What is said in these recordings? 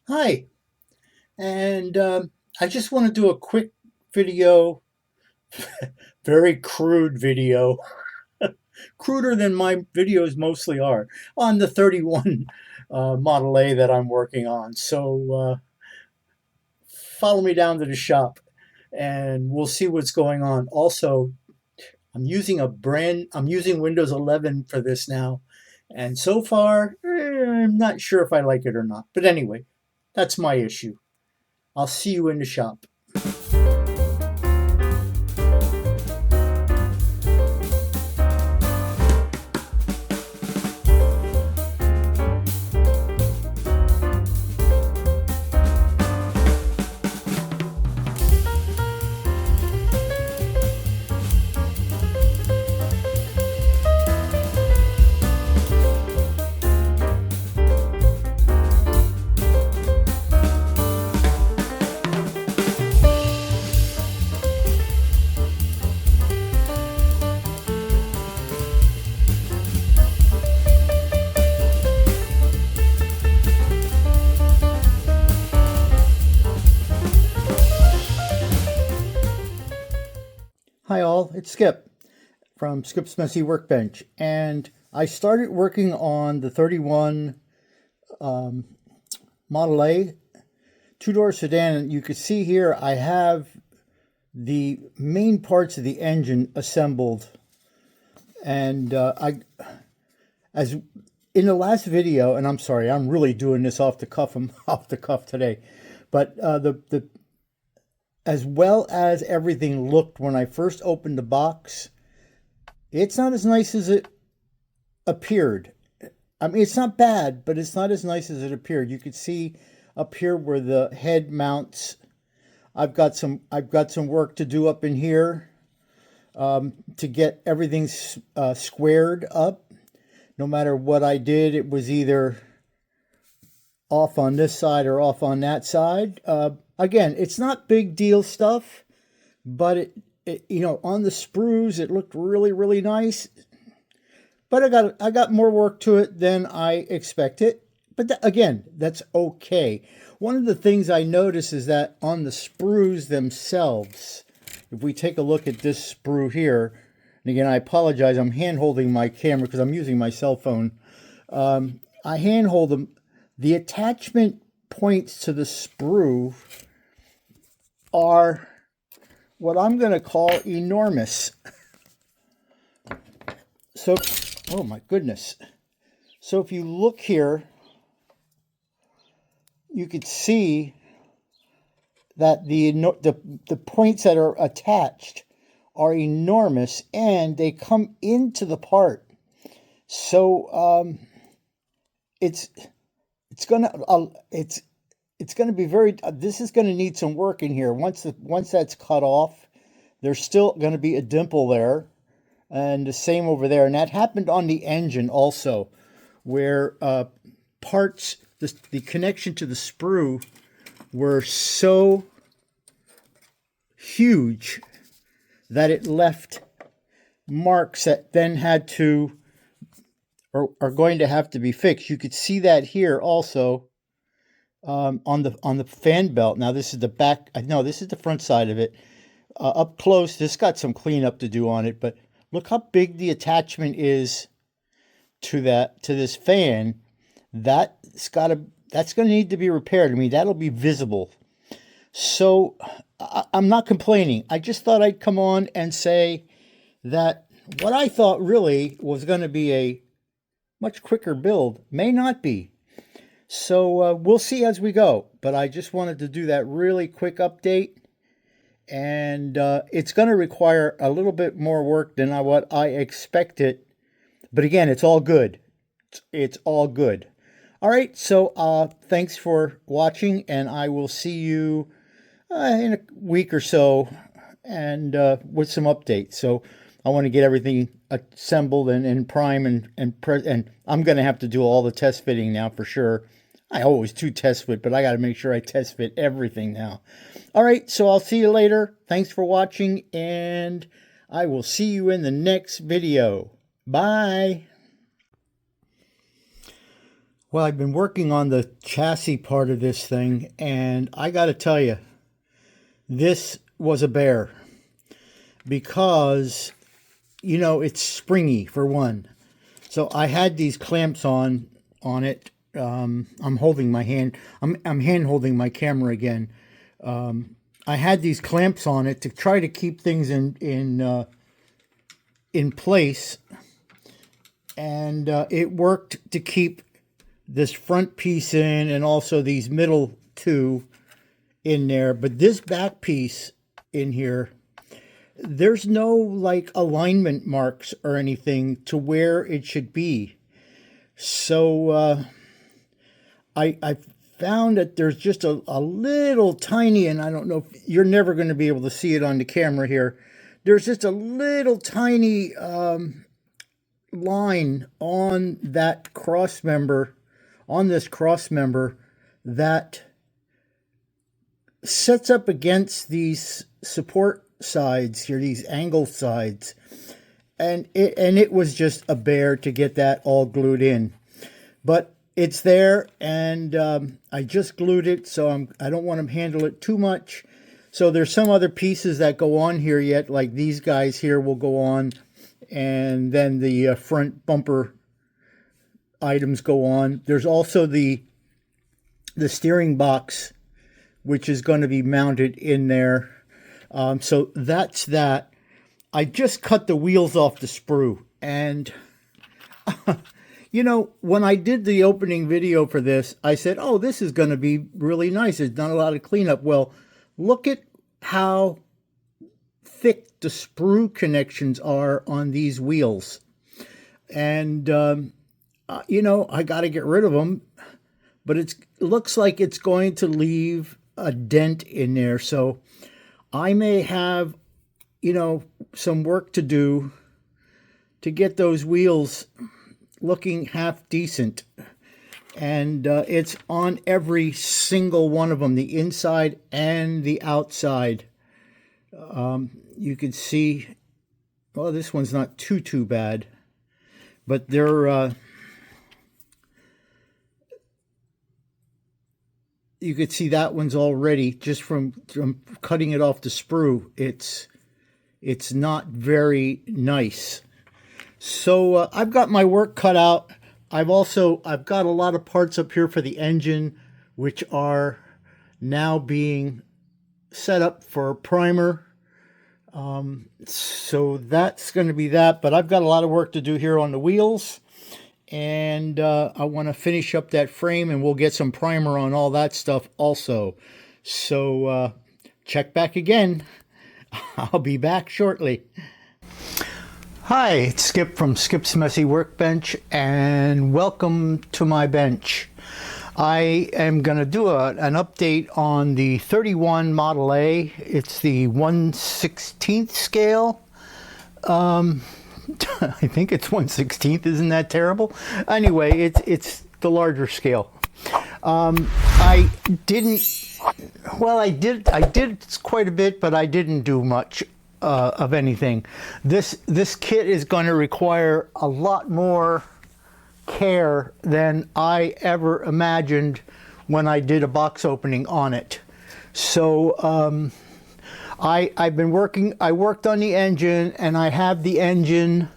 Hi, and I just want to do a quick video, very crude video, cruder than my videos mostly are, on the 31 Model A that I'm working on. So follow me down to the shop and we'll see what's going on. Also, I'm using Windows 11 for this now, and so far, I'm not sure if I like it or not. But anyway, that's my issue. I'll see you in the shop. Hi all, it's Skip from Skip's Messy Workbench, and I started working on the 31 Model A two-door sedan. And you can see here I have the main parts of the engine assembled, and as in the last video, and I'm sorry, I'm really doing this off the cuff. I'm off the cuff today, but the as well as everything looked when I first opened the box, it's not as nice as it appeared. I mean, it's not bad, but it's not as nice as it appeared. You could see up here where the head mounts. I've got some work to do up in here to get everything squared up. No matter what I did, it was either off on this side or off on that side. Again, it's not big deal stuff, but on the sprues, it looked really, really nice. But I got more work to it than I expected. But again, that's okay. One of the things I notice is that on the sprues themselves, if we take a look at this sprue here, and again, I apologize, I'm hand holding my camera because I'm using my cell phone. I hand hold them. The attachment points to the sprue are what I'm going to call enormous. So, oh my goodness. So if you look here, you could see that the points that are attached are enormous, and they come into the part. So it's gonna be very. This is gonna need some work in here. Once that's cut off, there's still gonna be a dimple there, and the same over there. And that happened on the engine also, where parts the connection to the sprue were so huge that it left marks that then had to or are going to have to be fixed. You could see that here also on the fan belt. Now this is the back. No, this is the front side of it. Up close, this got some cleanup to do on it, but look how big the attachment is to this fan. That's going to need to be repaired. I mean, that'll be visible. So I'm not complaining. I just thought I'd come on and say that what I thought really was going to be a much quicker build may not be. So we'll see as we go. But I just wanted to do that really quick update. And it's going to require a little bit more work than what I expected. But again, it's all good. It's all good. All right, so thanks for watching, and I will see you in a week or so, and with some updates. So I want to get everything assembled and prime, and I'm going to have to do all the test fitting now for sure. I always do test fit, but I got to make sure I test fit everything now. All right, so I'll see you later. Thanks for watching, and I will see you in the next video. Bye. Well, I've been working on the chassis part of this thing, and I got to tell you, this was a bear. Because, you know, it's springy, for one. So I had these clamps on it. I'm holding my hand. I'm hand holding my camera again. I had these clamps on it to try to keep things in place, and it worked to keep this front piece in and also these middle two in there. But this back piece in here, there's no like alignment marks or anything to where it should be. So I found that there's just a little tiny, and I don't know if you're never going to be able to see it on the camera here. There's just a little tiny line on that cross member, on this cross member, that sets up against these support sides here, these angle sides, and it was just a bear to get that all glued in. But it's there, and I just glued it, so I don't want to handle it too much. So there's some other pieces that go on here yet, like these guys here will go on, and then the front bumper items go on. There's also the steering box, which is going to be mounted in there. So that's that. I just cut the wheels off the sprue, and you know, when I did the opening video for this, I said, oh, this is going to be really nice. It's not a lot of cleanup. Well, look at how thick the sprue connections are on these wheels. And, you know, I got to get rid of them. But it looks like it's going to leave a dent in there. So I may have, you know, some work to do to get those wheels looking half decent. And it's on every single one of them, the inside and the outside. You can see, well, this one's not too bad, but they're you could see that one's already, just from cutting it off the sprue, it's not very nice. So I've got my work cut out. I've got a lot of parts up here for the engine, which are now being set up for primer. So that's going to be that. But I've got a lot of work to do here on the wheels. And I want to finish up that frame, and we'll get some primer on all that stuff also. So check back again. I'll be back shortly. Hi, it's Skip from Skip's Messy Workbench, and welcome to my bench. I am going to do an update on the 31 Model A. It's the 1/16th scale. I think it's 1/16th. Isn't that terrible? Anyway, it's the larger scale. I did quite a bit, but I didn't do much of anything. This kit is going to require a lot more care than I ever imagined when I did a box opening on it. So I worked on the engine, and I have the engine,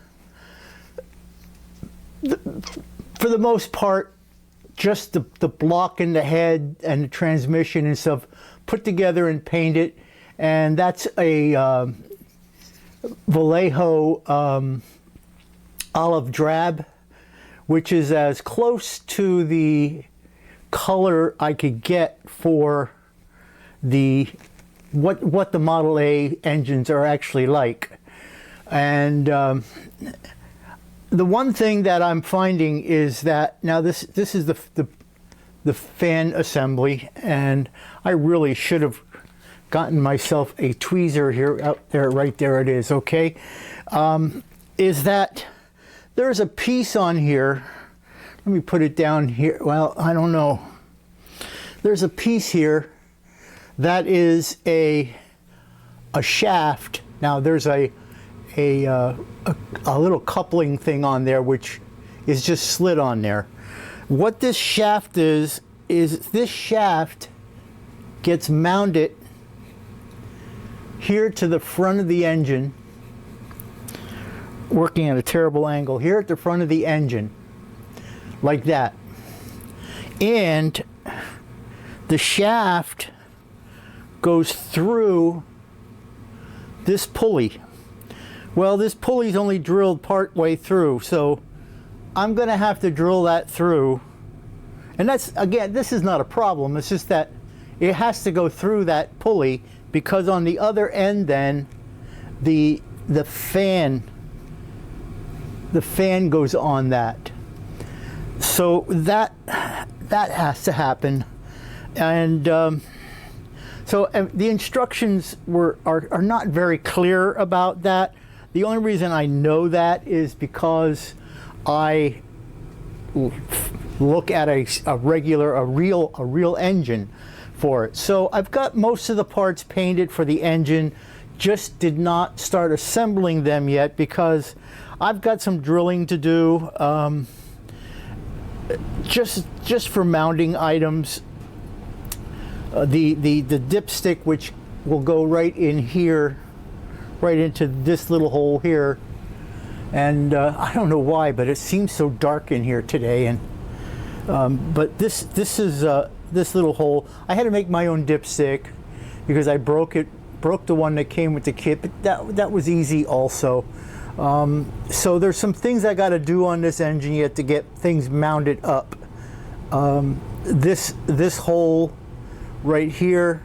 for the most part, just the block in the head and the transmission and stuff put together and painted. And that's a Vallejo olive drab, which is as close to the color I could get for what the Model A engines are actually like. And the one thing that I'm finding is that now this is the fan assembly, and I really should have gotten myself a tweezer here, out there, right there it is, okay? Is that there's a piece on here. Let me put it down here. Well, I don't know. There's a piece here that is a shaft. Now there's a little coupling thing on there which is just slid on there. What this shaft is this shaft gets mounted here to the front of the engine, working at a terrible angle, here at the front of the engine, like that. And the shaft goes through this pulley. Well, this pulley's only drilled part way through, so I'm going to have to drill that through. And that's, again, this is not a problem. It's just that it has to go through that pulley, because on the other end then the fan goes on that. So that has to happen. And so the instructions are not very clear about that. The only reason I know that is because I look at a real engine for it. So I've got most of the parts painted for the engine, just did not start assembling them yet because I've got some drilling to do, just for mounting items. The dipstick, which will go right in here, right into this little hole here, and I don't know why, but it seems so dark in here today. And but this is this little hole. I had to make my own dipstick because I broke the one that came with the kit, but that was easy also. So there's some things I got to do on this engine yet to get things mounted up. This hole right here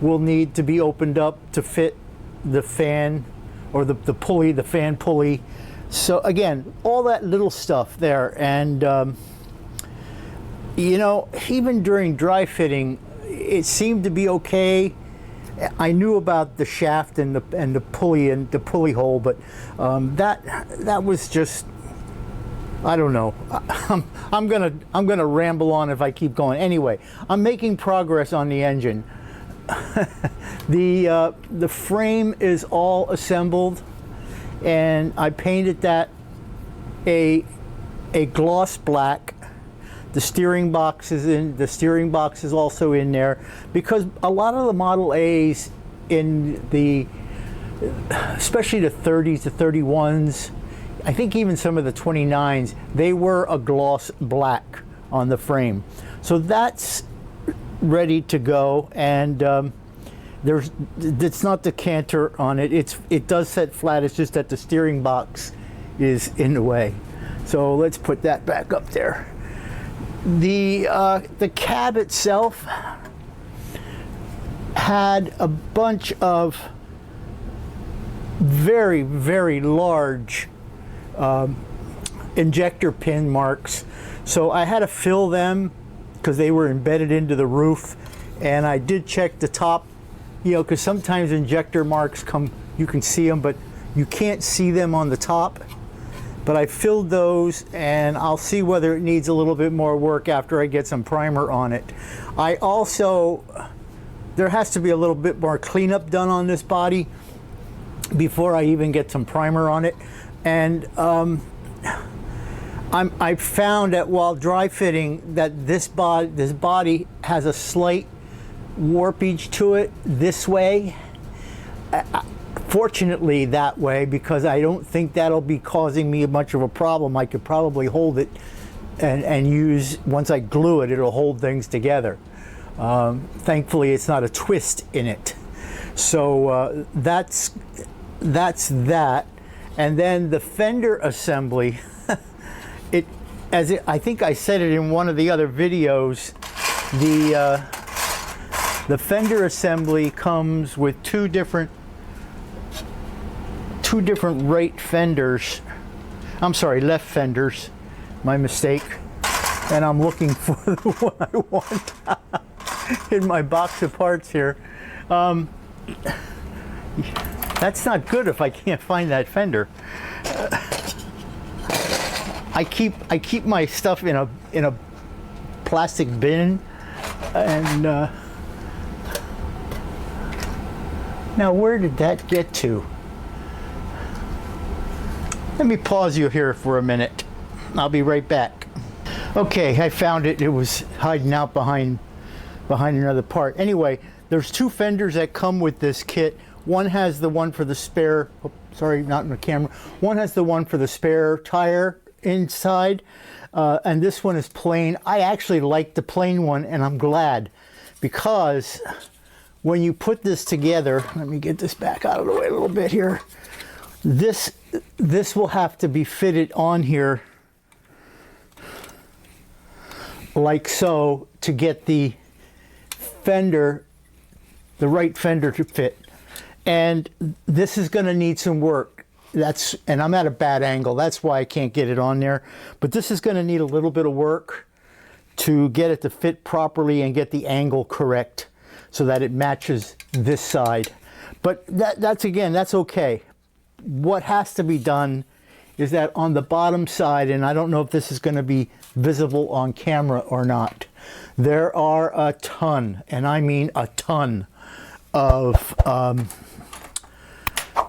will need to be opened up to fit the fan, or the pulley, the fan pulley. So again, all that little stuff there. And you know, even during dry fitting, it seemed to be okay. I knew about the shaft and the pulley and the pulley hole, but that was just, I don't know. I'm gonna ramble on if I keep going. Anyway, I'm making progress on the engine. The frame is all assembled, and I painted that a gloss black. The steering box is also in there, because a lot of the Model A's in the, especially the 30s, the 31s, I think even some of the 29s, they were a gloss black on the frame. So that's ready to go, and it's not the canter on it. It does set flat. It's just that the steering box is in the way. So let's put that back up there. The cab itself had a bunch of very, very large injector pin marks, so I had to fill them because they were embedded into the roof. And I did check the top, you know, because sometimes injector marks come, you can see them, but you can't see them on the top. But I filled those, and I'll see whether it needs a little bit more work after I get some primer on it. I also, there has to be a little bit more cleanup done on this body before I even get some primer on it. And I found that while dry fitting that this body has a slight warpage to it this way. Fortunately that way, because I don't think that'll be causing me much of a problem. I could probably hold it and use, once I glue it, it'll hold things together. Thankfully it's not a twist in it. So that's that. And then the fender assembly, I think I said it in one of the other videos, the fender assembly comes with two different right fenders. I'm sorry, left fenders. My mistake. And I'm looking for the one I want in my box of parts here. That's not good if I can't find that fender. I keep my stuff in a plastic bin, and now where did that get to? Let me pause you here for a minute. I'll be right back. Okay, I found it. It was hiding out behind another part. Anyway, there's two fenders that come with this kit. One has the one for the spare, oh, sorry, not in the camera. One has the one for the spare tire inside, and this one is plain. I actually like the plain one, and I'm glad, because when you put this together, let me get this back out of the way a little bit here. This will have to be fitted on here like so to get the fender, the right fender to fit. And this is going to need some work. And I'm at a bad angle. That's why I can't get it on there. But this is going to need a little bit of work to get it to fit properly and get the angle correct so that it matches this side. But that's okay. What has to be done is that on the bottom side, and I don't know if this is going to be visible on camera or not, there are a ton, and I mean a ton, of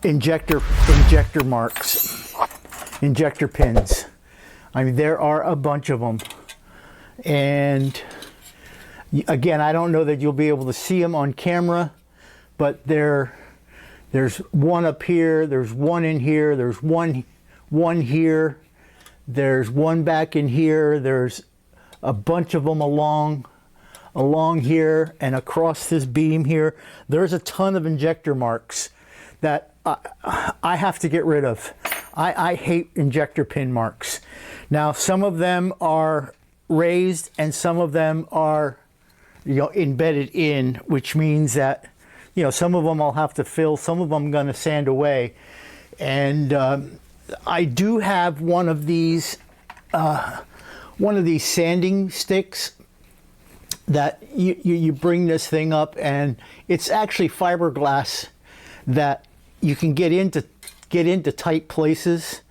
injector marks, injector pins. I mean, there are a bunch of them. And again, I don't know that you'll be able to see them on camera, but there's one up here, there's one in here, there's one here, there's one back in here, there's a bunch of them along here and across this beam here. There's a ton of injector marks that I have to get rid of. I hate injector pin marks. Now, some of them are raised and some of them are, embedded in, which means that, some of them I'll have to fill, some of them I'm going to sand away. And I do have one of these sanding sticks that you bring this thing up, and it's actually fiberglass that you can get into tight places.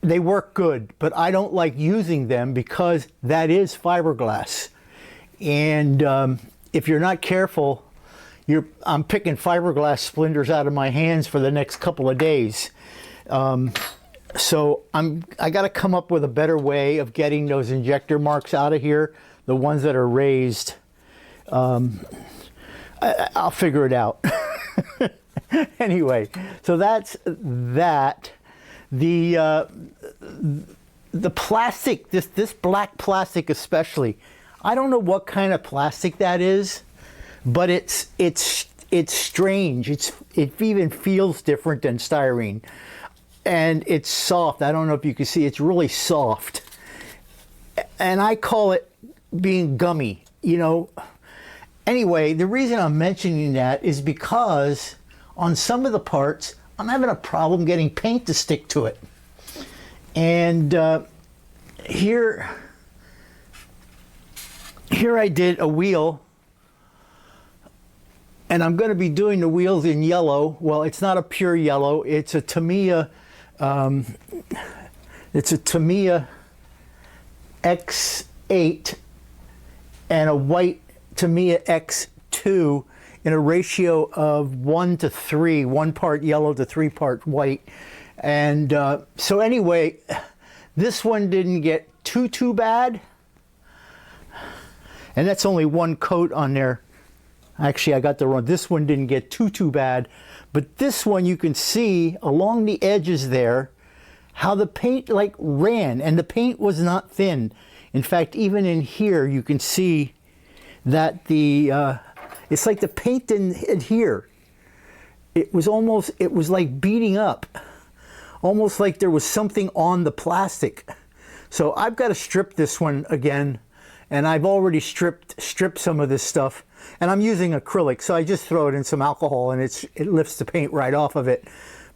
They work good, but I don't like using them because that is fiberglass. And if you're not careful, I'm picking fiberglass splinters out of my hands for the next couple of days. So I got to come up with a better way of getting those injector marks out of here, the ones that are raised. I'll figure it out. Anyway, so that's that. The plastic, this black plastic especially, I don't know what kind of plastic that is, but it's strange. It even feels different than styrene, and it's soft. I don't know if you can see. It's really soft, and I call it being gummy. Anyway, the reason I'm mentioning that is because on some of the parts, I'm having a problem getting paint to stick to it. And here I did a wheel, and I'm going to be doing the wheels in yellow. Well, it's not a pure yellow. It's a Tamiya. It's a Tamiya X8 and a white Tamiya X2 in a ratio of 1:3, 1 part yellow to 3 part white. And so anyway, this one didn't get too bad. And that's only one coat on there. Actually, I got the wrong. This one didn't get too bad. But this one, you can see along the edges there how the paint ran, and the paint was not thin. In fact, even in here, you can see that it's like the paint didn't adhere. It was like beating up, almost like there was something on the plastic. So I've got to strip this one again, and I've already stripped some of this stuff, and I'm using acrylic, so I just throw it in some alcohol and it lifts the paint right off of it.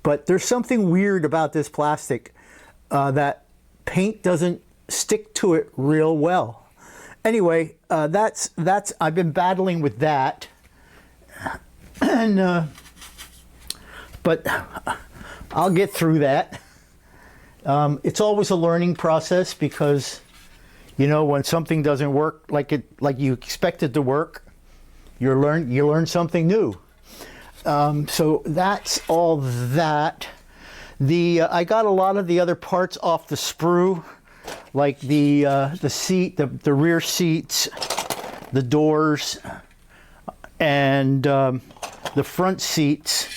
But there's something weird about this plastic, that paint doesn't stick to it real well. Anyway, that's I've been battling with that, and but I'll get through that. It's always a learning process because, when something doesn't work like you expect it to work, you learn something new. So that's all that. I got a lot of the other parts off the Sprue. like the seat, the rear seats, the doors, and the front seats,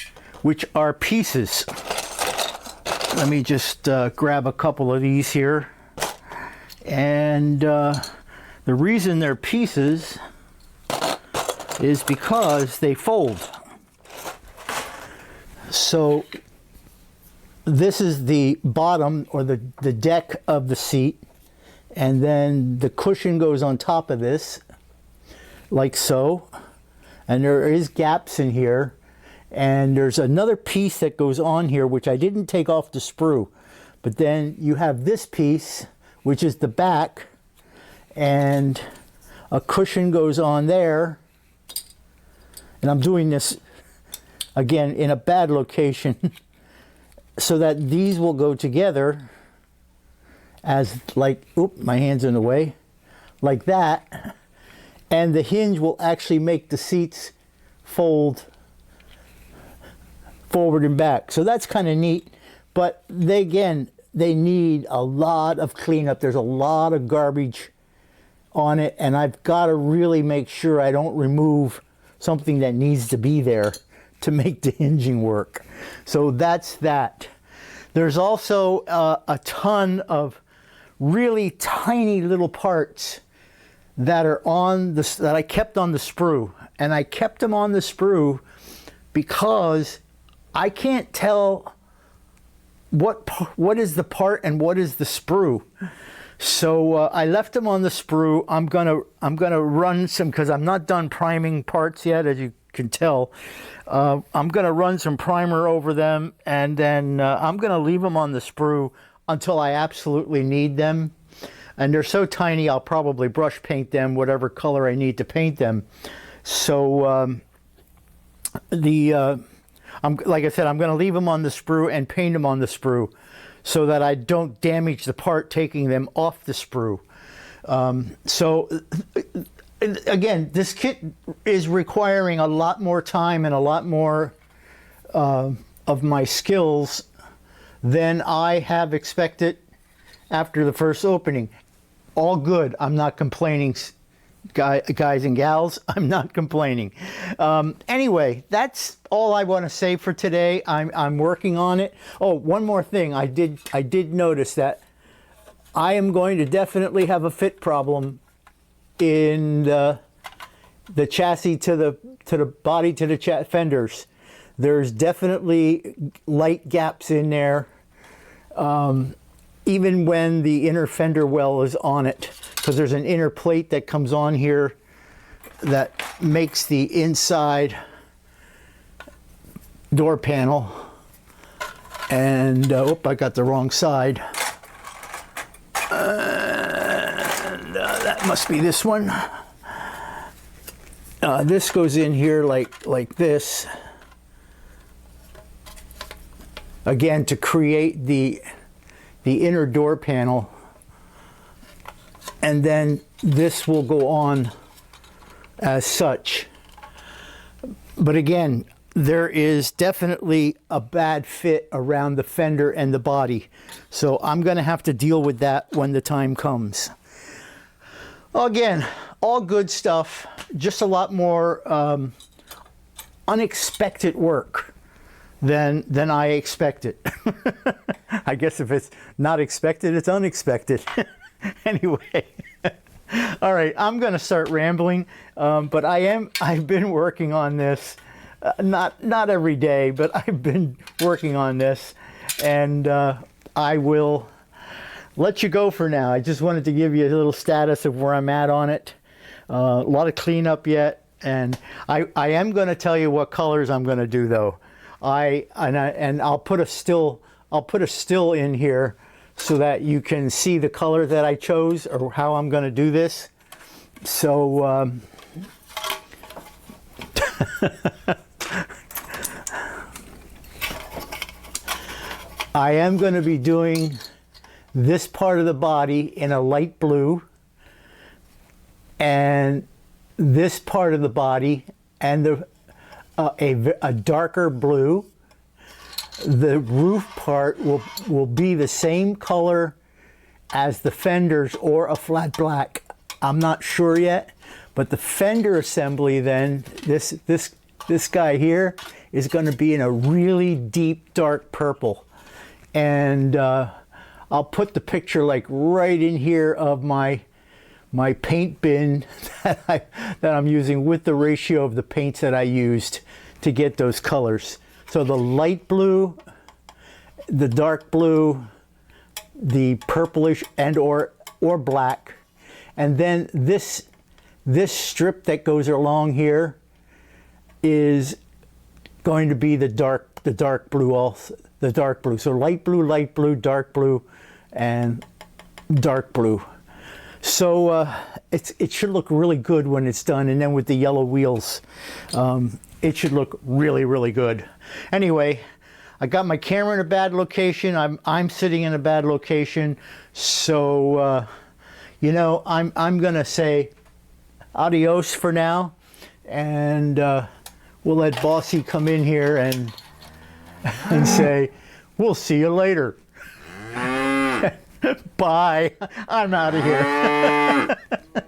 which are pieces. Let me just grab a couple of these here. And the reason they're pieces is because they fold. So this is the bottom, or the deck of the seat, and then the cushion goes on top of this, like so. And there is gaps in here, and there's another piece that goes on here which I didn't take off the sprue. But then you have this piece, which is the back, and a cushion goes on there. And I'm doing this again in a bad location so that these will go together as, like, oop, my hand's in the way, like that. And the hinge will actually make the seats fold forward and back. So that's kind of neat. But they need a lot of cleanup. There's a lot of garbage on it, and I've got to really make sure I don't remove something that needs to be there to make the hinging work. So that's that. There's also a ton of really tiny little parts that are on the, that I kept on the sprue, and I kept them on the sprue because I can't tell what is the part and what is the sprue. So I left them on the sprue. I'm gonna run some, because I'm not done priming parts yet, as you can tell. I'm gonna run some primer over them, and then I'm gonna leave them on the sprue until I absolutely need them. And they're so tiny, I'll probably brush paint them whatever color I need to paint them. So like I said, I'm going to leave them on the sprue and paint them on the sprue so that I don't damage the part taking them off the sprue. So again, this kit is requiring a lot more time and a lot more of my skills than I have expected after the first opening. All good. I'm not complaining, guys and gals. I'm not complaining. Anyway, that's all I want to say for today. I'm working on it. Oh, one more thing. I did notice that I am going to definitely have a fit problem in the chassis to the body to the fenders. There's definitely light gaps in there. Even when the inner fender well is on it, because there's an inner plate that comes on here that makes the inside door panel. And oh, I got the wrong side. That must be this one. This goes in here like this, again, to create the inner door panel, and then this will go on as such. But again, there is definitely a bad fit around the fender and the body, so I'm going to have to deal with that when the time comes. Again, all good stuff, just a lot more unexpected work than I expected. I guess if it's not expected, it's unexpected. Anyway, all right, I'm going to start rambling, but I've been working on this, not every day, but I've been working on this, and I will let you go for now. I just wanted to give you a little status of where I'm at on it. A lot of cleanup yet, and I am going to tell you what colors I'm going to do, though. I'll put a still in here so that you can see the color that I chose or how I'm going to do this. So I am going to be doing this part of the body in a light blue, and this part of the body and a darker blue. The roof part will be the same color as the fenders or a flat black. I'm not sure yet, but the fender assembly then, this guy here is going to be in a really deep dark purple. And I'll put the picture like right in here of my paint bin that I'm using with the ratio of the paints that I used to get those colors. So the light blue, the dark blue, the purplish and or black, and then this strip that goes along here is going to be the dark blue also, the dark blue. So light blue, dark blue, and dark blue. So it should look really good when it's done, and then with the yellow wheels, it should look really, really good. Anyway, I got my camera in a bad location. I'm sitting in a bad location, so you know, I'm gonna say adios for now, and we'll let Bossy come in here and say we'll see you later. Bye. I'm out of here.